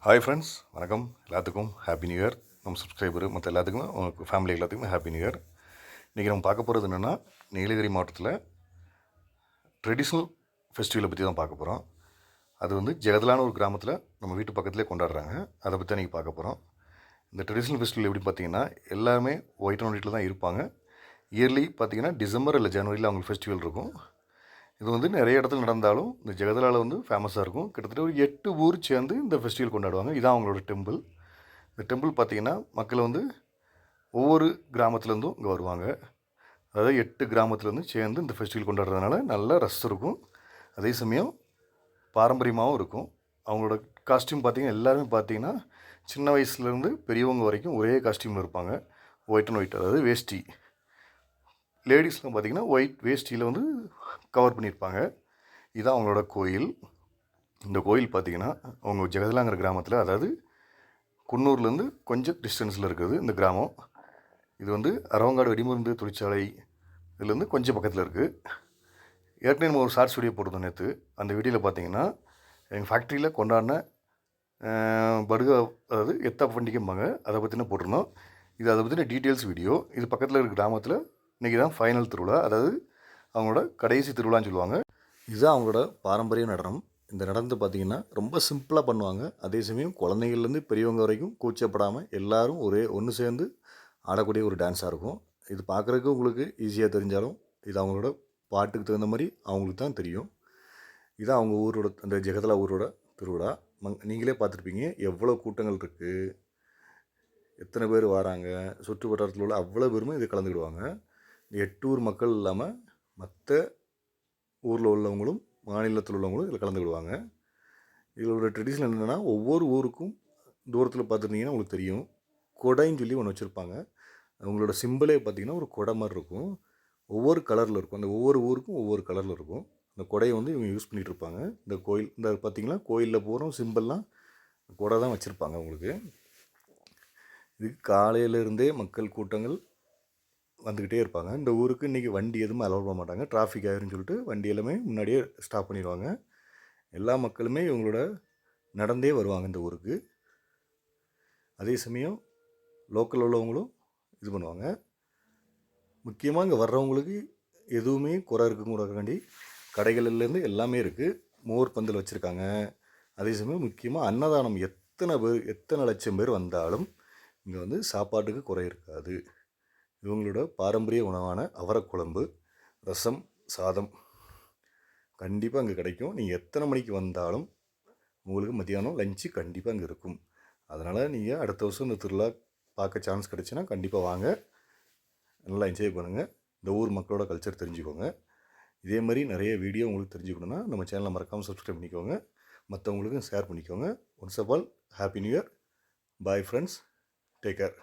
Hi friends, வணக்கம். எல்லாத்துக்கும் happy new year. நம்ம சப்ஸ்கிரைபர் மற்ற எல்லாத்துக்குமே உங்களுக்கு ஃபேமிலி எல்லாத்துக்குமே ஹாப்பி நியூ இயர். இன்றைக்கி நம்ம பார்க்க போகிறது என்னென்னா, நீலகிரி மாவட்டத்தில் ட்ரெடிஷ்னல் ஃபெஸ்டிவலை பற்றி தான் பார்க்க போகிறோம். அது வந்து ஜெகதலான ஒரு கிராமத்தில் நம்ம வீட்டு பக்கத்துலேயே கொண்டாடுறாங்க. அதை பற்றி தான் இன்றைக்கி பார்க்க போகிறோம். இந்த ட்ரெடிஷ்னல் ஃபெஸ்டிவல் எப்படி பார்த்தீங்கன்னா, எல்லாருமே ஒயிட் அண்ட் ஒயிட்டில் தான் இருப்பாங்க. இயர்லி பார்த்திங்கன்னா டிசம்பர் இல்லை ஜனவரியில் அவங்களுக்கு ஃபெஸ்டிவல் இருக்கும். இது வந்து நிறைய இடத்துல நடந்தாலும் இந்த ஜெகதலாவில் வந்து ஃபேமஸாக இருக்கும். கிட்டத்தட்ட ஒரு 8 ஊர் சேர்ந்து இந்த ஃபெஸ்டிவல் கொண்டாடுவாங்க. இதான் அவங்களோட டெம்பிள். இந்த டெம்பிள் பார்த்திங்கன்னா மக்கள் வந்து ஒவ்வொரு கிராமத்துலேருந்தும் இங்கே வருவாங்க. அதாவது 8 கிராமத்துலேருந்து சேர்ந்து இந்த ஃபெஸ்டிவல் கொண்டாடுறதுனால நல்ல ரஷ் இருக்கும். அதே சமயம் பாரம்பரியமாகவும் இருக்கும். அவங்களோட காஸ்ட்யூம் பார்த்திங்கன்னா எல்லாருமே பார்த்திங்கன்னா சின்ன வயசுலேருந்து பெரியவங்க வரைக்கும் ஒரே காஸ்ட்யூமில் இருப்பாங்க. ஒயிட் அண்ட் ஒயிட், அதாவது வேஷ்டி. லேடிஸ்லாம் பார்த்திங்கன்னா ஒயிட் வேஷ்டியில் வந்து கவர் பண்ணியிருப்பாங்க. இதுதான் அவங்களோட கோயில். இந்த கோயில் பார்த்திங்கன்னா அவங்க ஜெகதலாங்கிற கிராமத்தில், அதாவது குன்னூர்லேருந்து கொஞ்சம் டிஸ்டன்ஸில் இருக்குது இந்த கிராமம். இது வந்து அரவங்காடு வெடிமருந்து தொழிற்சாலை இதுலேருந்து கொஞ்சம் பக்கத்தில் இருக்குது. ஏற்கனவே நம்ம ஒரு ஷார்ட்ஸ் வீடியோ போட்டிருந்தோம் நேற்று. அந்த வீடியோவில் பார்த்திங்கன்னா எங்கள் ஃபேக்ட்ரியில் கொண்டாடின படுகா, அதாவது எத்தா பண்டிகைம்பாங்க, அதை பற்றின போட்டிருந்தோம். இது அதை பற்றின டீட்டெயில்ஸ் வீடியோ. இது பக்கத்தில் இருக்கிற கிராமத்தில் இன்றைக்கி தான் ஃபைனல் திருவிழா, அதாவது அவங்களோட கடைசி திருவிழான்னு சொல்லுவாங்க. இதுதான் அவங்களோட பாரம்பரிய நடனம். இந்த நடனத்தை பார்த்திங்கன்னா ரொம்ப சிம்பிளாக பண்ணுவாங்க. அதே சமயம் குழந்தைங்கள்லேருந்து பெரியவங்க வரைக்கும் கூச்சப்படாமல் எல்லோரும் ஒன்று சேர்ந்து ஆடக்கூடிய ஒரு டான்ஸாக இருக்கும். இது பார்க்குறதுக்கு உங்களுக்கு ஈஸியாக தெரிஞ்சாலும் இது அவங்களோட பாட்டுக்கு தகுந்த மாதிரி அவங்களுக்கு தான் தெரியும். இதுதான் அவங்க ஊரோட, அந்த ஜெகதலா ஊரோட திருவிழா. நீங்களே பார்த்துருப்பீங்க எவ்வளோ கூட்டங்கள் இருக்குது, எத்தனை பேர் வராங்க. சுற்று வட்டாரத்தில் உள்ள அவ்வளோ பேருமே இதை கலந்துக்கிடுவாங்க. இந்த 8 ஊர் மக்கள் இல்லாமல் மற்ற ஊரில் உள்ளவங்களும் மாநிலத்தில் உள்ளவங்களும் இதில் கலந்துக்கிடுவாங்க. இதோட ட்ரெடிஷன் என்னென்னா, ஒவ்வொரு ஊருக்கும் தூரத்தில் பார்த்துருந்தீங்கன்னா உங்களுக்கு தெரியும், கொடைன்னு சொல்லி ஒன்று வச்சுருப்பாங்க. அவங்களோட சிம்பிளே பார்த்திங்கன்னா ஒரு கொடை மாதிரி இருக்கும். ஒவ்வொரு கலரில் இருக்கும். அந்த ஒவ்வொரு ஊருக்கும் ஒவ்வொரு கலரில் இருக்கும். அந்த கொடையை வந்து இவங்க யூஸ் பண்ணிகிட்டு இருப்பாங்க. இந்த கோயில், இந்த பார்த்திங்கன்னா கோயிலில் போகிறோம் சிம்பிள்லாம் கொடை தான் வச்சுருப்பாங்க அவங்களுக்கு. இதுக்கு காலையிலேருந்தே மக்கள் கூட்டங்கள் வந்துக்கிட்டே இருப்பாங்க. இந்த ஊருக்கு இன்றைக்கி வண்டி எதுவுமே அலோவ் பண்ண மாட்டாங்க. டிராஃபிக் ஆயிருன்னு சொல்லிட்டு வண்டி எல்லாமே முன்னாடியே ஸ்டாப் பண்ணிடுவாங்க. எல்லா மக்களுமே இவங்களோட நடந்தே வருவாங்க இந்த ஊருக்கு. அதே சமயம் லோக்கல் உள்ளவங்களும் இது பண்ணுவாங்க. முக்கியமாக இங்கே வர்றவங்களுக்கு எதுவுமே குறை இருக்குங்கிறக்காண்டி கடைகள்லேருந்து எல்லாமே இருக்குது. மோர் பந்தல் வச்சுருக்காங்க. அதே சமயம் முக்கியமாக அன்னதானம், எத்தனை லட்சம் பேர் வந்தாலும் இங்கே வந்து சாப்பாட்டுக்கு குறை இருக்காது. இவங்களோட பாரம்பரிய உணவான அவரைக்குழம்பு, ரசம், சாதம் கண்டிப்பாக அங்கே கிடைக்கும். நீங்கள் எத்தனை மணிக்கு வந்தாலும் உங்களுக்கு மத்தியானம் லஞ்சு கண்டிப்பாக அங்கே இருக்கும். அதனால் நீங்கள் அடுத்த வருஷம் இந்த திருவிழா பார்க்க சான்ஸ் கிடச்சின்னா கண்டிப்பாக வாங்க, நல்லா என்ஜாய் பண்ணுங்கள். இந்த ஊர் மக்களோட கல்ச்சர் தெரிஞ்சுக்கோங்க. இதே மாதிரி நிறைய வீடியோ உங்களுக்கு தெரிஞ்சுக்கணுன்னா நம்ம சேனலை மறக்காமல் சப்ஸ்கிரைப் பண்ணிக்கோங்க. மற்றவங்களுக்கும் ஷேர் பண்ணிக்கோங்க. Once of all happy new year. Bye friends, take care.